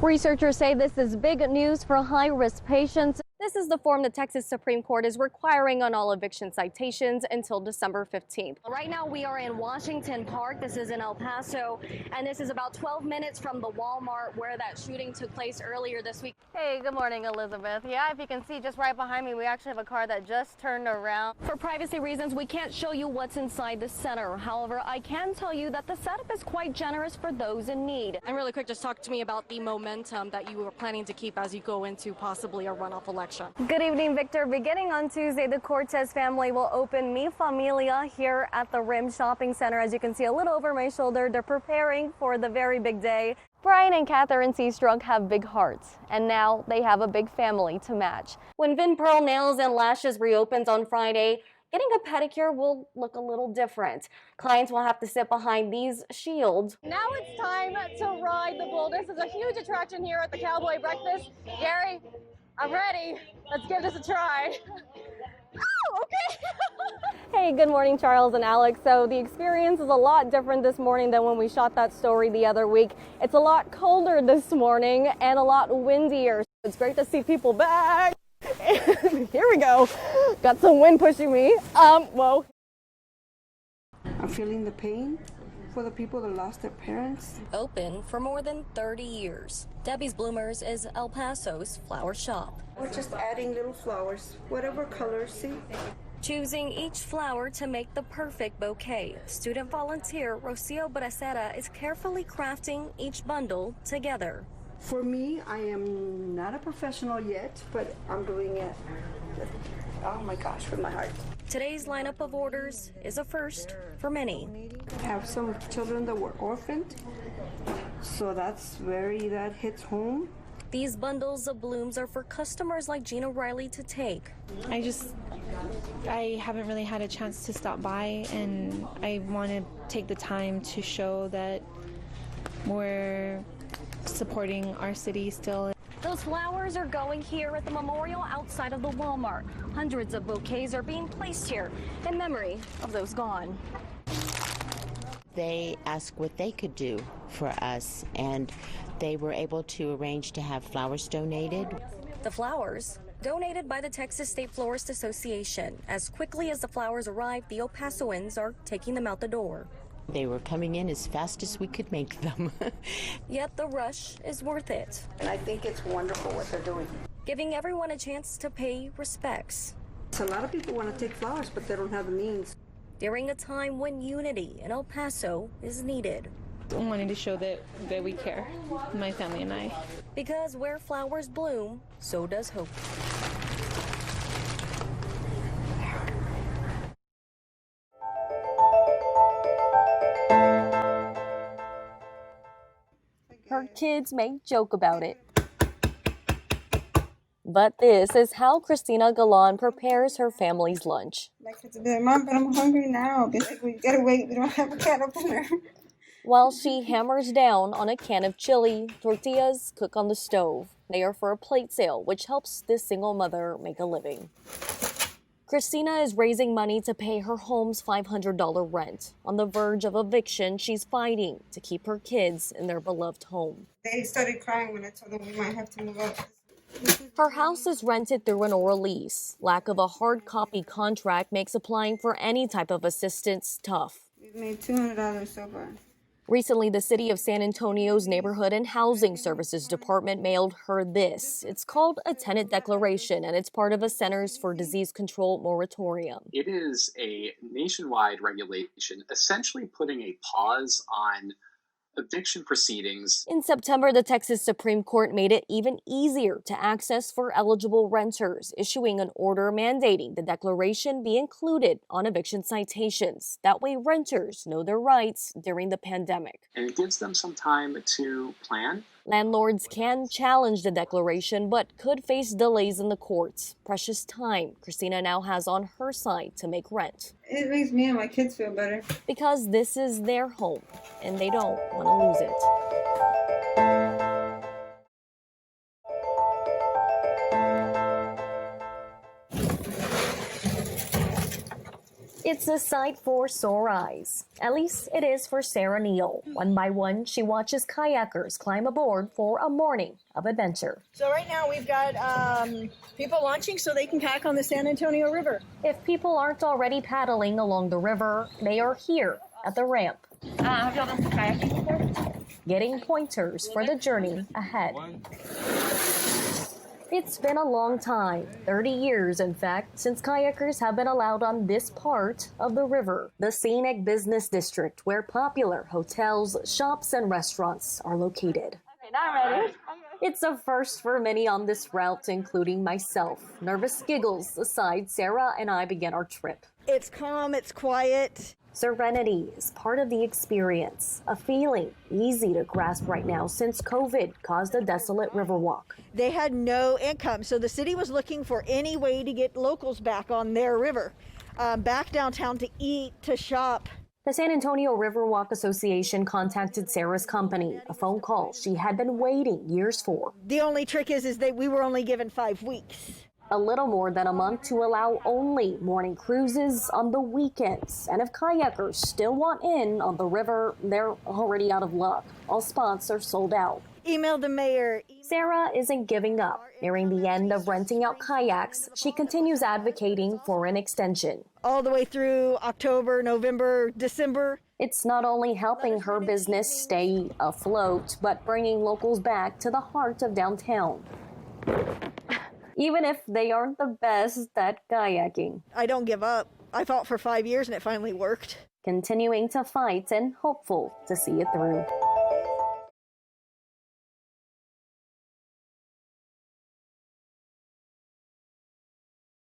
Researchers say this is big news for high-risk patients. This is the form the Texas Supreme Court is requiring on all eviction citations until December 15th. Right now we are in Washington Park. This is in El Paso, and this is about 12 minutes from the Walmart where that shooting took place earlier this week. Hey, good morning, Elizabeth. Yeah, if you can see just right behind me, we actually have a car that just turned around. For privacy reasons, we can't show you what's inside the center. However, I can tell you that the setup is quite generous for those in need. And really quick, just talk to me about the momentum that you were planning to keep as you go into possibly a runoff election. Good evening, Victor. Beginning on Tuesday, the Cortez family will open Mi Familia here at the Rim Shopping Center. As you can see a little over my shoulder, they're preparing for the very big day. Brian and Catherine Seastrunk have big hearts, and now they have a big family to match. When Vin Pearl Nails and Lashes reopens on Friday, getting a pedicure will look a little different. Clients will have to sit behind these shields. Now it's time to ride the bull. This is a huge attraction here at the Cowboy Breakfast. Gary, I'm ready. Let's give this a try. Oh, okay. Hey, good morning, Charles and Alex. So the experience is a lot different this morning than when we shot that story the other week. It's a lot colder this morning and a lot windier. It's great to see people back. Here we go. Got some wind pushing me. Whoa. I'm feeling the pain for the people that lost their parents. Open for more than 30 years. Debbie's Bloomers is El Paso's flower shop. We're just adding little flowers, whatever colors, see? Choosing each flower to make the perfect bouquet. Student volunteer Rocio Bracera is carefully crafting each bundle together. For me, I am not a professional yet, but I'm doing it, oh my gosh, with my heart. Today's lineup of orders is a first for many. I have some children that were orphaned, so that hits home. These bundles of blooms are for customers like Gina Riley to take. I haven't really had a chance to stop by, and I want to take the time to show that we're supporting our city still. Those flowers are going here at the memorial outside of the Walmart. Hundreds of bouquets are being placed here in memory of those gone. They asked what they could do for us, and they were able to arrange to have flowers donated. The flowers donated by the Texas State Florist Association. As quickly as the flowers arrive, the El Pasoans are taking them out the door. They were coming in as fast as we could make them. Yet the rush is worth it. And I think it's wonderful what they're doing. Giving everyone a chance to pay respects. A lot of people want to take flowers, but they don't have the means. During a time when unity in El Paso is needed. I'm wanting to show that we care, my family and I. Because where flowers bloom, so does hope. Her kids may joke about it. But this is how Christina Galan prepares her family's lunch. My kids will be like, Mom, but I'm hungry now. Basically, you gotta wait. We don't have a can opener. While she hammers down on a can of chili, tortillas cook on the stove. They are for a plate sale, which helps this single mother make a living. Christina is raising money to pay her home's $500 rent. On the verge of eviction, she's fighting to keep her kids in their beloved home. They started crying when I told them we might have to move out. Her house is rented through an oral lease. Lack of a hard copy contract makes applying for any type of assistance tough. We've made $200 so far. Recently, the city of San Antonio's Neighborhood and Housing Services Department mailed her this. It's called a tenant declaration, and it's part of a Centers for Disease Control moratorium. It is a nationwide regulation essentially putting a pause on eviction proceedings. In September, the Texas Supreme Court made it even easier to access for eligible renters, issuing an order mandating the declaration be included on eviction citations. That way, renters know their rights during the pandemic. And it gives them some time to plan. Landlords can challenge the declaration, but could face delays in the courts. Precious time Christina now has on her side to make rent. It makes me and my kids feel better. Because this is their home, and they don't want to lose it. It's a sight for sore eyes. At least it is for Sarah Neal. One by one, she watches kayakers climb aboard for a morning of adventure. So right now we've got people launching so they can kayak on the San Antonio River. If people aren't already paddling along the river, they are here at the ramp. Have y'all done some kayaking before? Getting pointers for the journey ahead. It's been a long time, 30 years in fact, since kayakers have been allowed on this part of the river, the scenic business district where popular hotels, shops, and restaurants are located. Okay, now I'm ready. It's a first for many on this route, including myself. Nervous giggles aside, Sarah and I began our trip. It's calm, it's quiet. Serenity is part of the experience, a feeling easy to grasp right now since COVID caused a desolate riverwalk. They had no income, so the city was looking for any way to get locals back on their river, back downtown to eat, to shop. The San Antonio Riverwalk Association contacted Sarah's company, a phone call she had been waiting years for. The only trick is that we were only given 5 weeks. A little more than a month to allow only morning cruises on the weekends. And if kayakers still want in on the river, they're already out of luck. All spots are sold out. Email the mayor. Sarah isn't giving up. Nearing the end of renting out kayaks, she continues advocating for an extension. All the way through October, November, December. It's not only helping her business stay afloat, but bringing locals back to the heart of downtown. Even if they aren't the best at kayaking. I don't give up. I fought for 5 years and it finally worked. Continuing to fight and hopeful to see it through.